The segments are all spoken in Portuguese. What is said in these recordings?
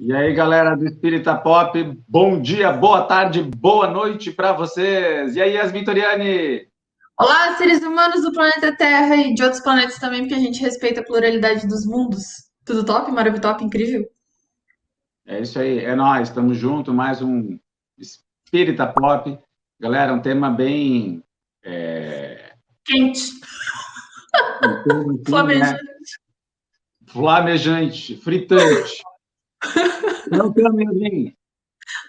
E aí, galera do Espírita Pop, bom dia, boa tarde, boa noite para vocês. E aí, Yasmin Toriani? Olá, seres humanos do planeta Terra e de outros planetas também, porque a gente respeita a pluralidade dos mundos. Tudo top, maravilhoso, top, incrível. É isso aí, é nós, estamos juntos, mais um Espírita Pop. Galera, um tema bem, Quente, um tema assim, né? flamejante. Flamejante, fritante. Não é o tema, Yasmin.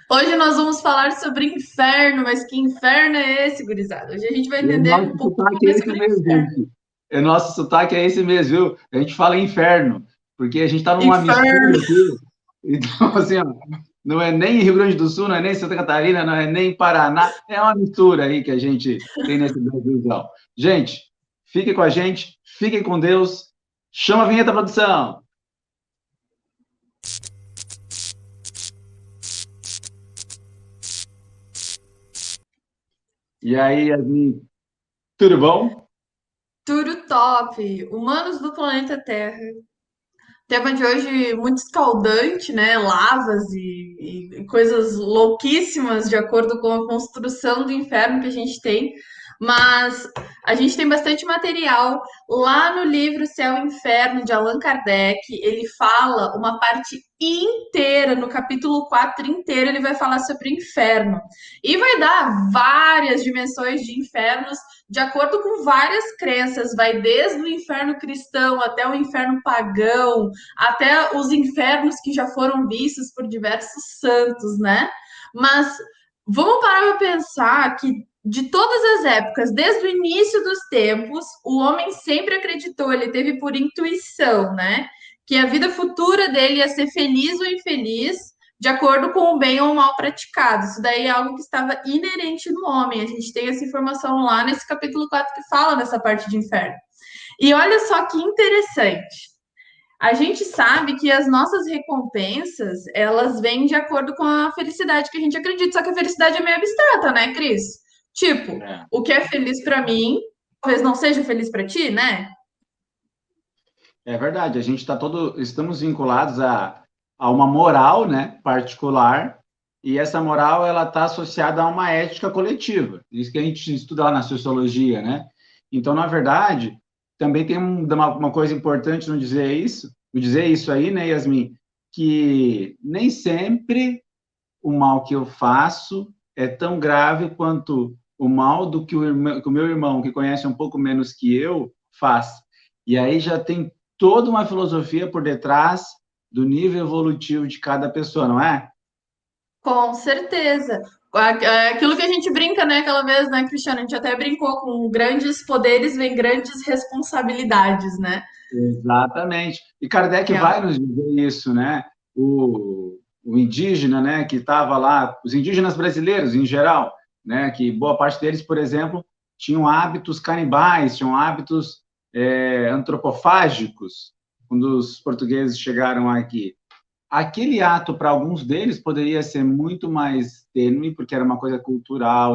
Hoje nós vamos falar sobre inferno, mas que inferno é esse, gurizada? Hoje a gente vai E o entender nosso um pouco sotaque é mais esse sobre mesmo, inferno. gente. Nosso sotaque é esse mesmo, viu? A gente fala inferno, porque a gente está numa mistura Inferno. aqui. Então, assim, ó, não é nem Rio Grande do Sul, não é nem Santa Catarina, não é nem Paraná, é uma mistura aí que a gente tem nesse Brasilzão. Gente, fiquem com a gente, fiquem com Deus. Chama a vinheta, produção. E aí, Yasmin, tudo bom? Tudo top. Humanos do planeta Terra. Tema de hoje muito escaldante, né? Lavas e coisas louquíssimas de acordo com a construção do inferno que a gente tem. Mas a gente tem bastante material. Lá no livro Céu e Inferno, de Allan Kardec, ele fala uma parte inteira, no capítulo 4 inteiro, ele vai falar sobre o inferno. E vai dar várias dimensões de infernos de acordo com várias crenças. Vai desde o inferno cristão até o inferno pagão, até os infernos que já foram vistos por diversos santos, né? Mas vamos parar para pensar que de todas as épocas, desde o início dos tempos, o homem sempre acreditou, ele teve por intuição, né? Que a vida futura dele ia ser feliz ou infeliz, de acordo com o bem ou o mal praticado. Isso daí é algo que estava inerente no homem. A gente tem essa informação lá nesse capítulo 4 que fala nessa parte de inferno. E olha só que interessante. A gente sabe que as nossas recompensas, elas vêm de acordo com a felicidade que a gente acredita, só que a felicidade é meio abstrata, né, Cris? Tipo, É, o que é feliz para mim, talvez não seja feliz para ti, né? é verdade, a gente está estamos vinculados a uma moral, né, particular, e essa moral ela está associada a uma ética coletiva. Isso que a gente estuda lá na sociologia, né? Então, na verdade, também tem uma coisa importante no dizer isso aí, né, Yasmin, que nem sempre o mal que eu faço é tão grave quanto o mal do que o meu irmão, que conhece um pouco menos que eu, faz. E aí já tem toda uma filosofia por detrás do nível evolutivo de cada pessoa, não é? Com certeza. Aquilo que a gente brinca, né, aquela vez, né, Cristiano? A gente até brincou com grandes poderes vem grandes responsabilidades, né? Exatamente. E Kardec Real. vai nos dizer isso, né? O indígena, né, que estava lá, os indígenas brasileiros em geral, né, que boa parte deles, por exemplo, tinham hábitos canibais, tinham hábitos antropofágicos, quando os portugueses chegaram aqui. Aquele ato, para alguns deles, poderia ser muito mais tênue, porque era uma coisa cultural,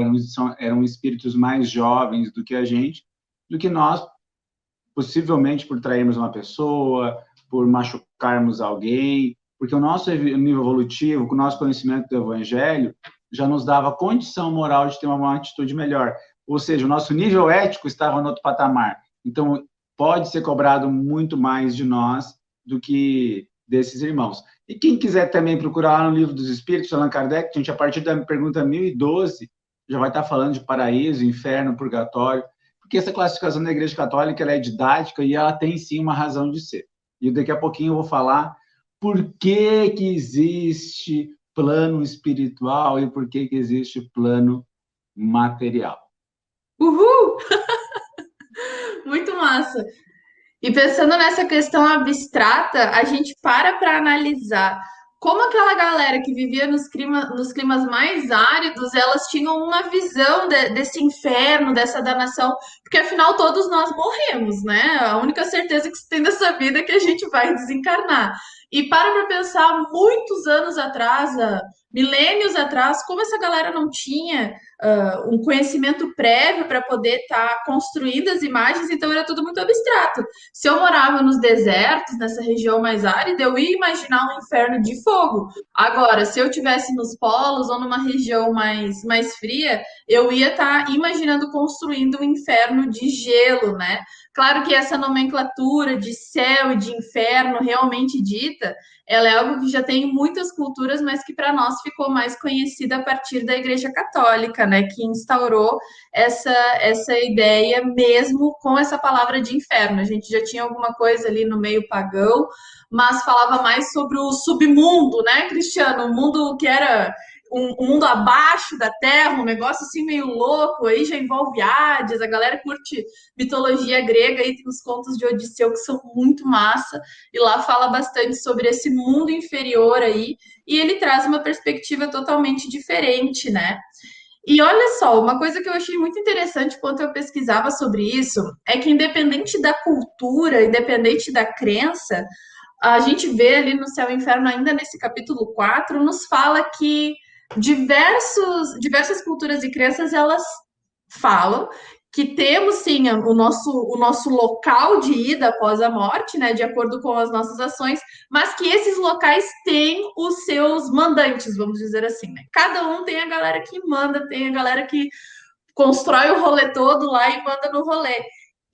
eram espíritos mais jovens do que a gente, do que nós, possivelmente por trairmos uma pessoa, por machucarmos alguém, porque o nosso nível evolutivo, com o nosso conhecimento do Evangelho, já nos dava condição moral de ter uma atitude melhor. Ou seja, o nosso nível ético estava no outro patamar. Então, pode ser cobrado muito mais de nós do que desses irmãos. E quem quiser também procurar lá no Livro dos Espíritos, Allan Kardec, a gente, a partir da pergunta 1012, já vai estar falando de paraíso, inferno, purgatório, porque essa classificação da Igreja Católica ela é didática e ela tem sim uma razão de ser. E daqui a pouquinho eu vou falar por que existe plano espiritual e por que existe plano material. Uhul! Muito massa. E pensando nessa questão abstrata, a gente para analisar como aquela galera que vivia nos climas mais áridos, elas tinham uma visão desse inferno, dessa danação, porque afinal todos nós morremos, né? A única certeza que se tem dessa vida é que a gente vai desencarnar. E para pensar, muitos anos atrás, milênios atrás, como essa galera não tinha um conhecimento prévio para poder estar construindo as imagens, então era tudo muito abstrato. Se eu morava nos desertos, nessa região mais árida, eu ia imaginar um inferno de fogo. Agora, se eu tivesse nos polos ou numa região mais fria, eu ia estar imaginando construindo um inferno de gelo, né? Claro que essa nomenclatura de céu e de inferno realmente dita, ela é algo que já tem em muitas culturas, mas que para nós ficou mais conhecida a partir da Igreja Católica, né? Que instaurou essa ideia mesmo com essa palavra de inferno. A gente já tinha alguma coisa ali no meio pagão, mas falava mais sobre o submundo, né, Cristiano? O mundo que era um mundo abaixo da Terra, um negócio assim meio louco, aí já envolve Hades, a galera curte mitologia grega, aí tem os contos de Odisseu que são muito massa, e lá fala bastante sobre esse mundo inferior aí, e ele traz uma perspectiva totalmente diferente, né? E olha só, uma coisa que eu achei muito interessante quando eu pesquisava sobre isso é que, independente da cultura, independente da crença, a gente vê ali no Céu e Inferno, ainda nesse capítulo 4 nos fala que diversas culturas e crenças elas falam que temos sim o nosso local de ida após a morte, né, de acordo com as nossas ações, mas que esses locais têm os seus mandantes, vamos dizer assim, né? Cada um tem a galera que manda, tem a galera que constrói o rolê todo lá e manda no rolê.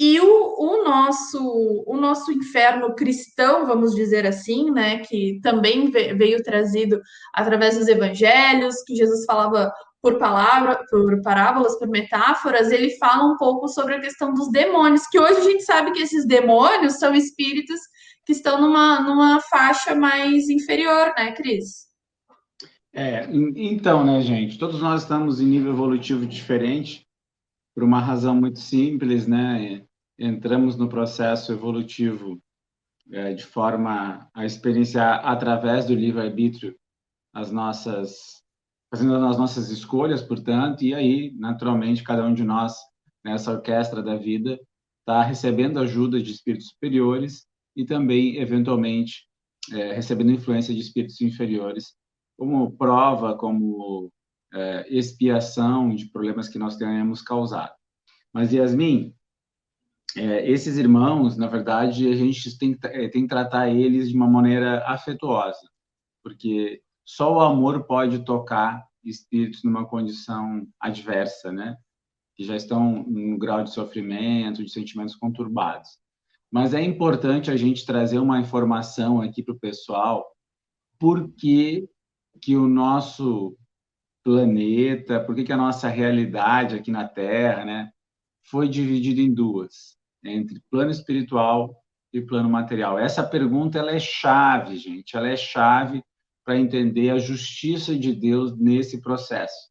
E o nosso inferno cristão, vamos dizer assim, né, que também veio trazido através dos evangelhos, que Jesus falava por palavra, por parábolas, por metáforas, ele fala um pouco sobre a questão dos demônios, que hoje a gente sabe que esses demônios são espíritos que estão numa faixa mais inferior, né, Cris? Então, né, gente, todos nós estamos em nível evolutivo diferente, por uma razão muito simples, né? Entramos no processo evolutivo de forma a experienciar através do livre-arbítrio fazendo as nossas escolhas, portanto, e aí, naturalmente, cada um de nós, nessa orquestra da vida, está recebendo ajuda de espíritos superiores e também, eventualmente, recebendo influência de espíritos inferiores, como prova, como expiação de problemas que nós tenhamos causado. Mas, Yasmin, esses irmãos, na verdade, a gente tem que tratar eles de uma maneira afetuosa, porque só o amor pode tocar espíritos numa condição adversa, né? Que já estão num grau de sofrimento, de sentimentos conturbados. Mas é importante a gente trazer uma informação aqui para o pessoal, porque que o nosso planeta, porque que a nossa realidade aqui na Terra, né, foi dividida em duas, entre plano espiritual e plano material. Essa pergunta ela é chave, gente, ela é chave para entender a justiça de Deus nesse processo.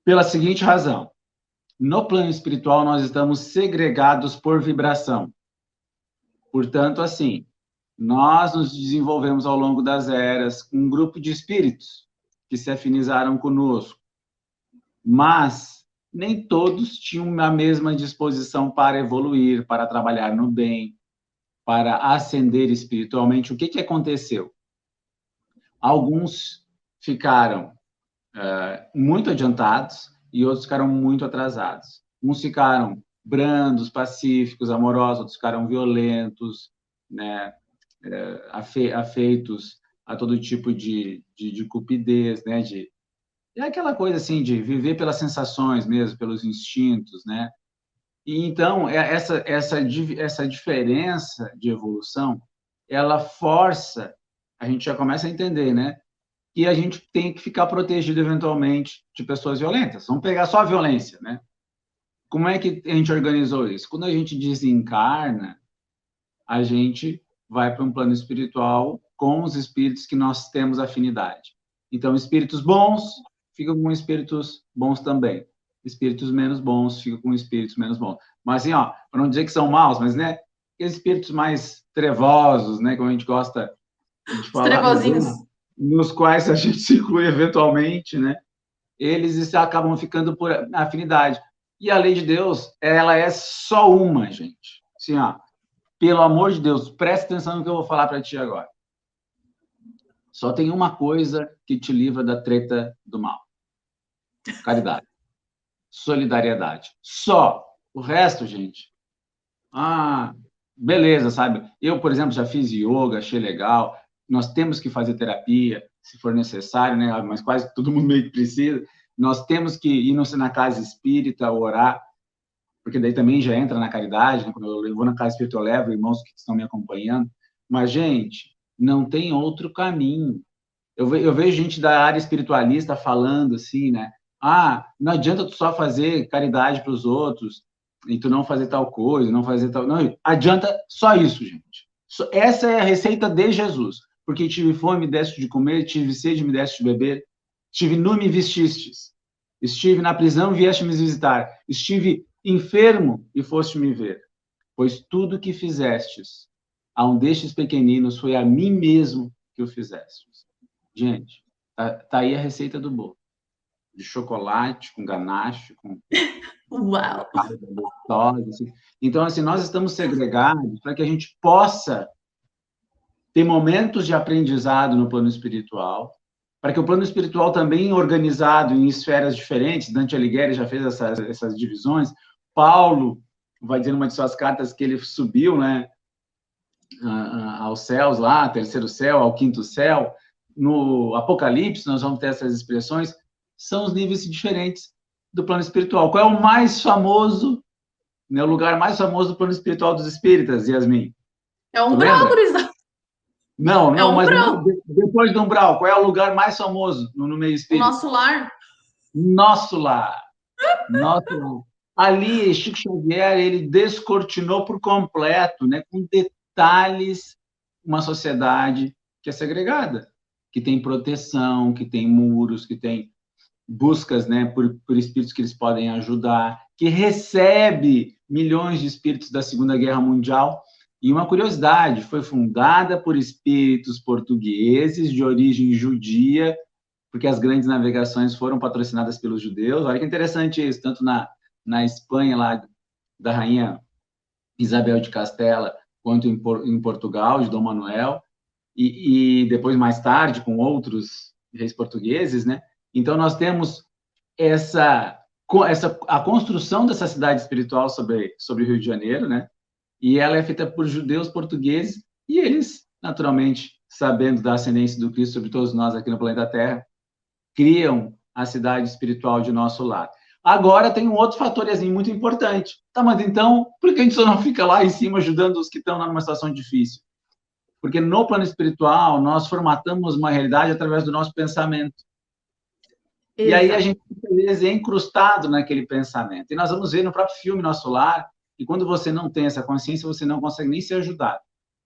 Pela seguinte razão: no plano espiritual nós estamos segregados por vibração. Portanto, assim, nós nos desenvolvemos ao longo das eras com um grupo de espíritos que se afinizaram conosco, mas nem todos tinham a mesma disposição para evoluir, para trabalhar no bem, para ascender espiritualmente. O que aconteceu? Alguns ficaram muito adiantados e outros ficaram muito atrasados. Uns ficaram brandos, pacíficos, amorosos, outros ficaram violentos, né, afeitos a todo tipo de cupidez, né, é aquela coisa assim de viver pelas sensações mesmo, pelos instintos, né? E então essa diferença de evolução, ela força, a gente já começa a entender, né? E a gente tem que ficar protegido eventualmente de pessoas violentas. Vamos pegar só a violência, né? Como é que a gente organizou isso? Quando a gente desencarna, a gente vai para um plano espiritual com os espíritos que nós temos afinidade. Então, espíritos bons ficam com espíritos bons também. Espíritos menos bons ficam com espíritos menos bons. Mas assim, ó, para não dizer que são maus, mas né, aqueles espíritos mais trevosos, né, como a gente gosta de Os falar, trevozinhos. nos quais a gente se inclui eventualmente, né? Eles acabam ficando por afinidade. E a lei de Deus, ela é só uma, gente. Assim, ó, pelo amor de Deus, presta atenção no que eu vou falar para ti agora. Só tem uma coisa que te livra da treta do mal: caridade, solidariedade. Só. O resto, gente, beleza, sabe? Eu, por exemplo, já fiz yoga, achei legal. Nós temos que fazer terapia, se for necessário, né? Mas quase todo mundo meio que precisa. Nós temos que ir na casa espírita, orar, porque daí também já entra na caridade, né? Quando eu vou na casa espírita, eu levo irmãos que estão me acompanhando. Mas, gente, não tem outro caminho. Eu vejo gente da área espiritualista falando assim, né? Não adianta tu só fazer caridade para os outros e tu não fazer tal coisa, não fazer tal. Não, adianta só isso, gente. Essa é a receita de Jesus. Porque tive fome, me deste de comer, tive sede, me deste de beber, estive nu, me vestistes. Estive na prisão, vieste me visitar. Estive enfermo e foste me ver. Pois tudo que fizestes a um destes pequeninos foi a mim mesmo que o fizestes. Gente, tá aí a receita do bolo. De chocolate, com ganache, com Uau! gostosa. Assim. Então, assim, nós estamos segregados para que a gente possa ter momentos de aprendizado no plano espiritual, para que o plano espiritual também organizado em esferas diferentes, Dante Alighieri já fez essas divisões, Paulo vai dizer numa de suas cartas que ele subiu, né, aos céus lá, terceiro céu, ao quinto céu. No Apocalipse, nós vamos ter essas expressões, são os níveis diferentes do plano espiritual. Qual é o mais famoso, né, o lugar mais famoso do plano espiritual dos espíritas, Yasmin? É um Tu umbral, lembra? gurizada. Não, É um mas umbral. depois do umbral, qual é o lugar mais famoso no meio O espírita? nosso lar. Nosso lar. Nosso lar. Ali, Chico Xavier, ele descortinou por completo, né, com detalhes, uma sociedade que é segregada, que tem proteção, que tem muros, que tem buscas, né, por espíritos que eles podem ajudar, que recebe milhões de espíritos da Segunda Guerra Mundial. E uma curiosidade, foi fundada por espíritos portugueses de origem judia, porque as grandes navegações foram patrocinadas pelos judeus. Olha que interessante isso, tanto na Espanha, lá da rainha Isabel de Castela, quanto em Portugal, de Dom Manuel, e depois, mais tarde, com outros reis portugueses, né? Então, nós temos a construção dessa cidade espiritual sobre o Rio de Janeiro, né? E ela é feita por judeus portugueses, e eles, naturalmente, sabendo da ascendência do Cristo sobre todos nós aqui no planeta Terra, criam a cidade espiritual de nosso lar. Agora tem um outro fator muito importante. Tá, mas então, por que a gente só não fica lá em cima ajudando os que estão numa situação difícil? Porque no plano espiritual, nós formatamos uma realidade através do nosso pensamento. E aí a Exato. gente, às vezes, é incrustado naquele pensamento. E nós vamos ver no próprio filme Nosso Lar, que quando você não tem essa consciência, você não consegue nem ser ajudado.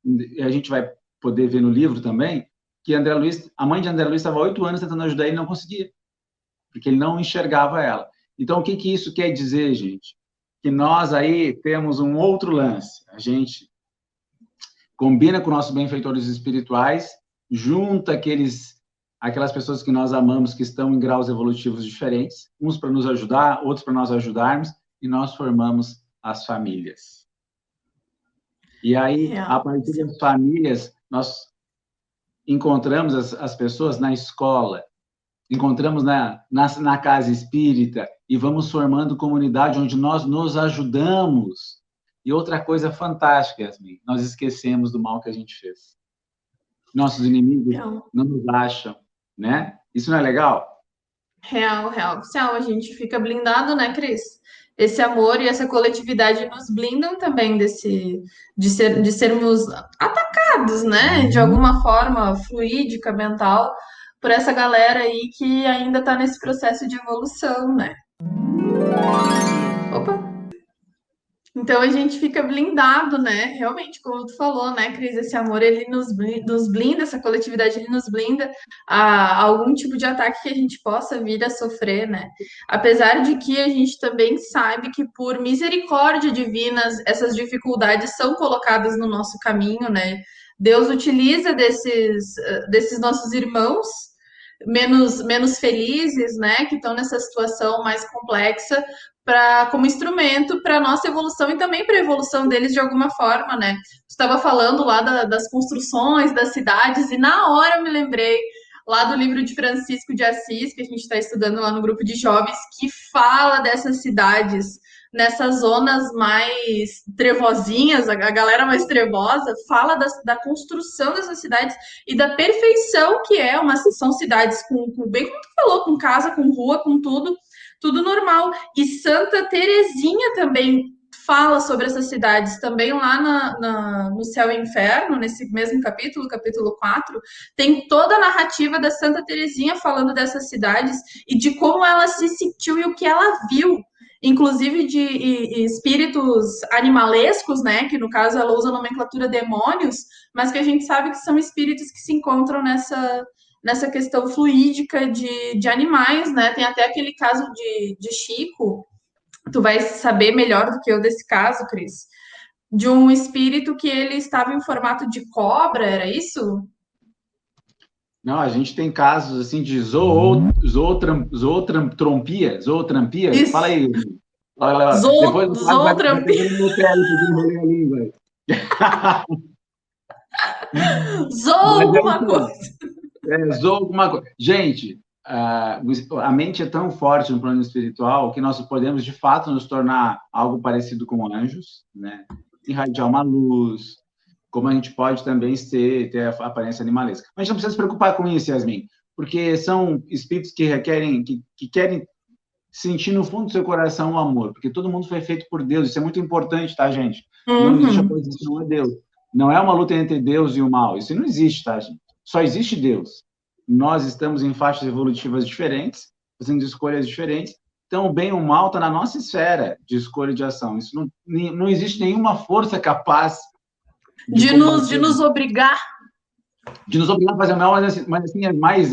E a gente vai poder ver no livro também que André Luiz, a mãe de André Luiz estava 8 anos tentando ajudar ele e não conseguia, porque ele não enxergava ela. Então, o que isso quer dizer, gente? Que nós aí temos um outro lance. A gente combina com nossos benfeitores espirituais, junta aquelas pessoas que nós amamos, que estão em graus evolutivos diferentes, uns para nos ajudar, outros para nós ajudarmos, e nós formamos as famílias. E aí, a Real. partir das famílias, nós encontramos as pessoas na escola, encontramos na casa espírita, e vamos formando comunidade onde nós nos ajudamos. E outra coisa fantástica, Yasmin, nós esquecemos do mal que a gente fez. Nossos inimigos Real. não nos acham, né? Isso não é legal? Real, real. Oficial, a gente fica blindado, né, Cris? Esse amor e essa coletividade nos blindam também de sermos atacados, né? De alguma forma fluídica, mental, por essa galera aí que ainda tá nesse processo de evolução, né? Opa! Então a gente fica blindado, né? Realmente, como tu falou, né, Cris? Esse amor ele nos blinda, essa coletividade ele nos blinda a algum tipo de ataque que a gente possa vir a sofrer, né? Apesar de que a gente também sabe que por misericórdia divina essas dificuldades são colocadas no nosso caminho, né? Deus utiliza desses nossos irmãos menos felizes, né, que estão nessa situação mais complexa como instrumento para a nossa evolução e também para a evolução deles de alguma forma, né? Você estava falando lá das construções, das cidades, e na hora eu me lembrei lá do livro de Francisco de Assis, que a gente está estudando lá no grupo de jovens, que fala dessas cidades nessas zonas mais trevozinhas, a galera mais trevosa, fala da construção dessas cidades e da perfeição que é são cidades bem como tu falou, com casa, com rua, com tudo normal. E Santa Terezinha também fala sobre essas cidades, também lá no Céu e Inferno, nesse mesmo capítulo, capítulo 4, tem toda a narrativa da Santa Terezinha falando dessas cidades e de como ela se sentiu e o que ela viu, inclusive de espíritos animalescos, né, que no caso ela usa a nomenclatura demônios, mas que a gente sabe que são espíritos que se encontram nessa questão fluídica de animais, né? Tem até aquele caso de Chico, tu vai saber melhor do que eu desse caso, Cris, de um espírito que ele estava em formato de cobra, era isso? Não, a gente tem casos assim de zootrampia. Fala Isso. aí. Depois do caso vai Zootrampia. pegar no meu pé aí, porque eu enrolei a língua. Zoo Mas é alguma isso coisa. aí. Zoou alguma coisa. Gente, a mente é tão forte no plano espiritual que nós podemos, de fato, nos tornar algo parecido com anjos, né? Irradiar uma luz, como a gente pode também ter a aparência animalesca. Mas a gente não precisa se preocupar com isso, Yasmin, porque são espíritos que requerem, que querem sentir no fundo do seu coração o amor, porque todo mundo foi feito por Deus, isso é muito importante, tá, gente? Não existe Uhum. oposição a Deus. Não é uma luta entre Deus e o mal, isso não existe, tá, gente? Só existe Deus. Nós estamos em faixas evolutivas diferentes, fazendo escolhas diferentes, então o bem e o mal está na nossa esfera de escolha e de ação. Isso não existe nenhuma força capaz de De combater, nos obrigar. de nos obrigar a fazer o mal, mas assim, é mais,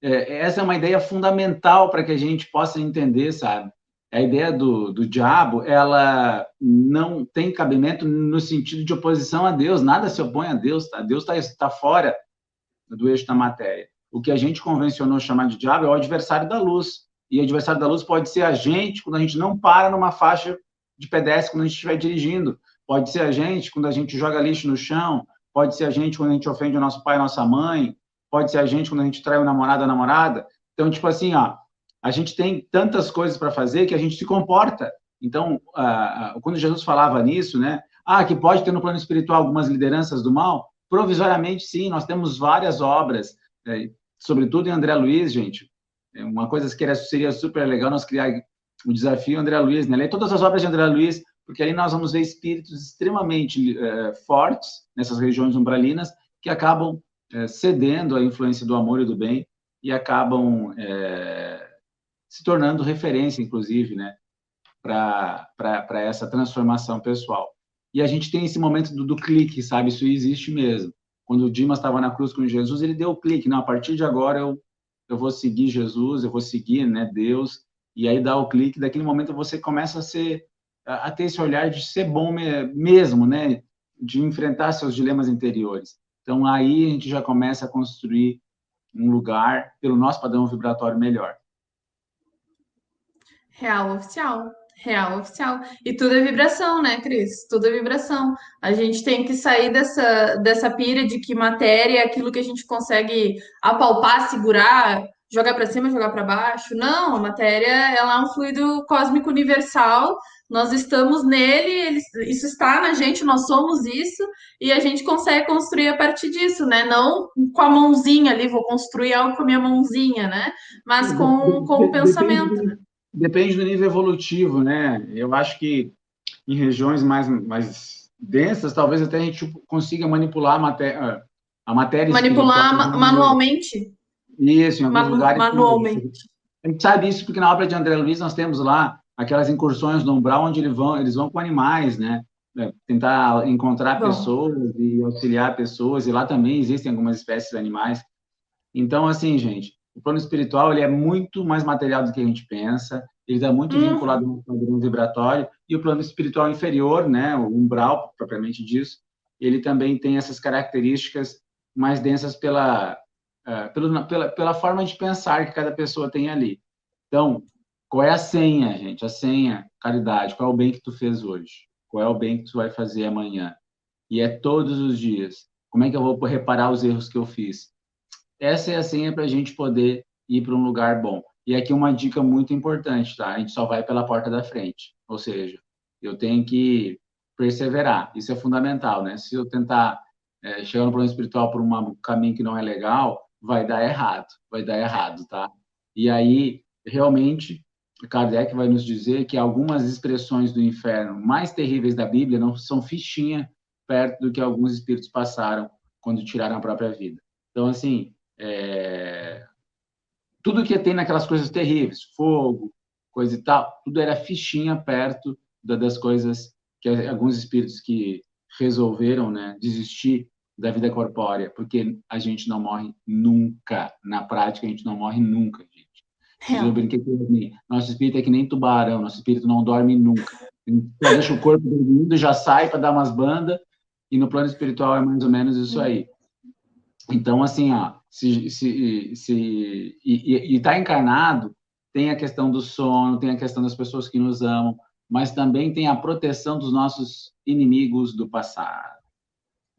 essa é uma ideia fundamental para que a gente possa entender, sabe? A ideia do diabo, ela não tem cabimento no sentido de oposição a Deus, nada se opõe a Deus, tá? Deus está fora do eixo da matéria. O que a gente convencionou chamar de diabo é o adversário da luz. E o adversário da luz pode ser a gente quando a gente não para numa faixa de pedestre quando a gente estiver dirigindo. Pode ser a gente quando a gente joga lixo no chão. Pode ser a gente quando a gente ofende o nosso pai e a nossa mãe. Pode ser a gente quando a gente trai o namorado ou a namorada. Então, tipo assim, ó, a gente tem tantas coisas para fazer que a gente se comporta. Então, quando Jesus falava nisso, né? Que pode ter no plano espiritual algumas lideranças do mal. Provisoriamente, sim, nós temos várias obras, sobretudo em André Luiz, gente. Uma coisa que seria super legal nós criar o desafio André Luiz, né? Ler todas as obras de André Luiz, porque ali nós vamos ver espíritos extremamente fortes nessas regiões umbralinas que acabam cedendo à influência do amor e do bem e acabam se tornando referência, inclusive, né? Para essa transformação pessoal. E a gente tem esse momento do clique, sabe? Isso existe mesmo. Quando o Dimas estava na cruz com Jesus, ele deu o clique. Não, a partir de agora eu vou seguir Jesus, eu vou seguir, né, Deus. E aí dá o clique. Daquele momento você começa a ter esse olhar de ser bom mesmo, né? De enfrentar seus dilemas interiores. Então aí a gente já começa a construir um lugar pelo nosso padrão vibratório melhor. Real oficial. Real oficial. E tudo é vibração, né, Cris? Tudo é vibração. A gente tem que sair dessa pira de que matéria é aquilo que a gente consegue apalpar, segurar, jogar para cima, jogar para baixo. Não, a matéria ela é um fluido cósmico universal. Nós estamos nele, isso está na gente, nós somos isso, e a gente consegue construir a partir disso, né? Não com a mãozinha ali, vou construir algo com a minha mãozinha, né? Mas com o pensamento. Depende do nível evolutivo, né? Eu acho que em regiões mais densas, talvez até a gente consiga manipular a matéria espiritual. Manipular manualmente. Isso, em alguns lugares. Manualmente. A gente sabe isso porque na obra de André Luiz nós temos lá aquelas incursões no umbral onde eles vão com animais, né? Tentar encontrar Bom, pessoas e auxiliar pessoas, e lá também existem algumas espécies de animais. Então, assim, gente, o plano espiritual ele é muito mais material do que a gente pensa, ele está muito vinculado no padrão vibratório, e o plano espiritual inferior, né, o umbral, propriamente disso, ele também tem essas características mais densas pela forma de pensar que cada pessoa tem ali. Então, Qual é a senha, gente? A senha, caridade. Qual é o bem que tu fez hoje? Qual é o bem que tu vai fazer amanhã? E é todos os dias. Como é que eu vou reparar os erros que eu fiz? Essa é a senha para a gente poder ir para um lugar bom. E aqui uma dica muito importante, tá? A gente só vai pela porta da frente. Ou seja, eu tenho que perseverar. Isso é fundamental, né? Se eu tentar chegar no plano espiritual por um caminho que não é legal, vai dar errado. Vai dar errado, tá? E aí, realmente, Kardec vai nos dizer que algumas expressões do inferno mais terríveis da Bíblia não são fichinha perto do que alguns espíritos passaram quando tiraram a própria vida. Então, assim, tudo que tem naquelas coisas terríveis, fogo, coisa e tal, tudo era fichinha perto das coisas que alguns espíritos que resolveram, né, desistir da vida corpórea, porque a gente não morre nunca. Na prática, a gente não morre nunca, gente. Eu Real. brinquei com ele, nosso espírito é que nem tubarão, nosso espírito não dorme nunca. Já deixa o corpo dormindo, já sai para dar umas bandas, e no plano espiritual é mais ou menos isso aí. Então, assim, ó, e tá encarnado, tem a questão do sono, tem a questão das pessoas que nos amam, mas também tem a proteção dos nossos inimigos do passado.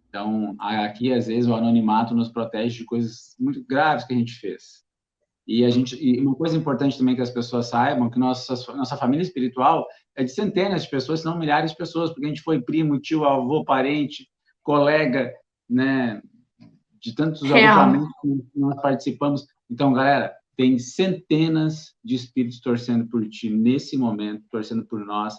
Então, aqui, às vezes, o anonimato nos protege de coisas muito graves que a gente fez. E uma coisa importante também que as pessoas saibam, que nossa família espiritual é de centenas de pessoas, se não milhares de pessoas, porque a gente foi primo, tio, avô, parente, colega, né, de tantos Real. agrupamentos que nós participamos. Então, galera, tem centenas de espíritos torcendo por ti nesse momento, torcendo por nós,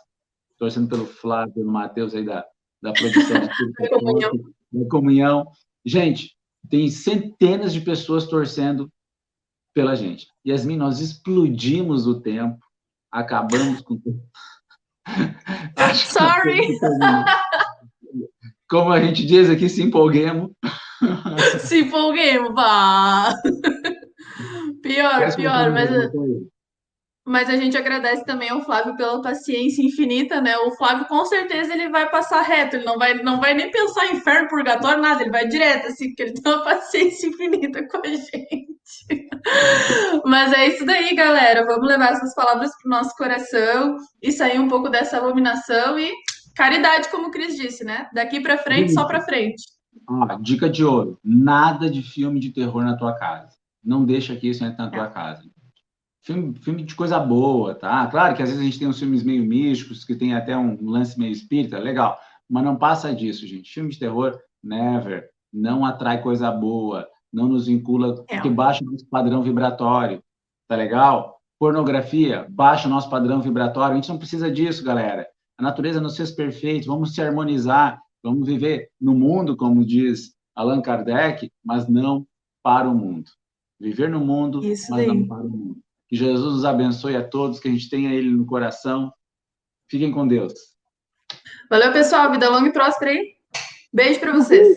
torcendo pelo Flávio, pelo Matheus aí da produção de da comunhão. Gente, tem centenas de pessoas torcendo pela gente. Yasmin, nós explodimos o tempo, acabamos com tudo. Acho que nós temos Sorry! que terminar. Como a gente diz aqui, se empolguemos. Se empolguemos, pá! Pior, Quer comentar pior, mais alguma coisa? mas a gente agradece também ao Flávio pela paciência infinita, né? O Flávio com certeza ele vai passar reto, ele não vai nem pensar em inferno, purgatório, nada, ele vai direto, assim, porque ele tem uma paciência infinita com a gente. Mas é isso daí, galera. Vamos levar essas palavras pro nosso coração e sair um pouco dessa abominação e caridade, como o Cris disse, né? Daqui pra frente, só pra Gente, frente. ó, dica de ouro: nada de filme de terror na tua casa. Não deixa que isso entre na tua casa. Filme de coisa boa, tá? Claro que às vezes a gente tem uns filmes meio místicos, que tem até um lance meio espírita, legal. Mas não passa disso, gente. Filme de terror, never. Não atrai coisa boa. Não nos vincula, É. porque baixa o nosso padrão vibratório. Tá legal? Pornografia, baixa o nosso padrão vibratório. A gente não precisa disso, galera. A natureza nos fez perfeitos. Vamos se harmonizar. Vamos viver no mundo, como diz Allan Kardec, mas não para o mundo. Viver no mundo, Isso mas não daí. para o mundo. Que Jesus nos abençoe a todos, que a gente tenha Ele no coração. Fiquem com Deus. Valeu, pessoal. Vida longa e próspera aí. Beijo pra vocês. Uhul.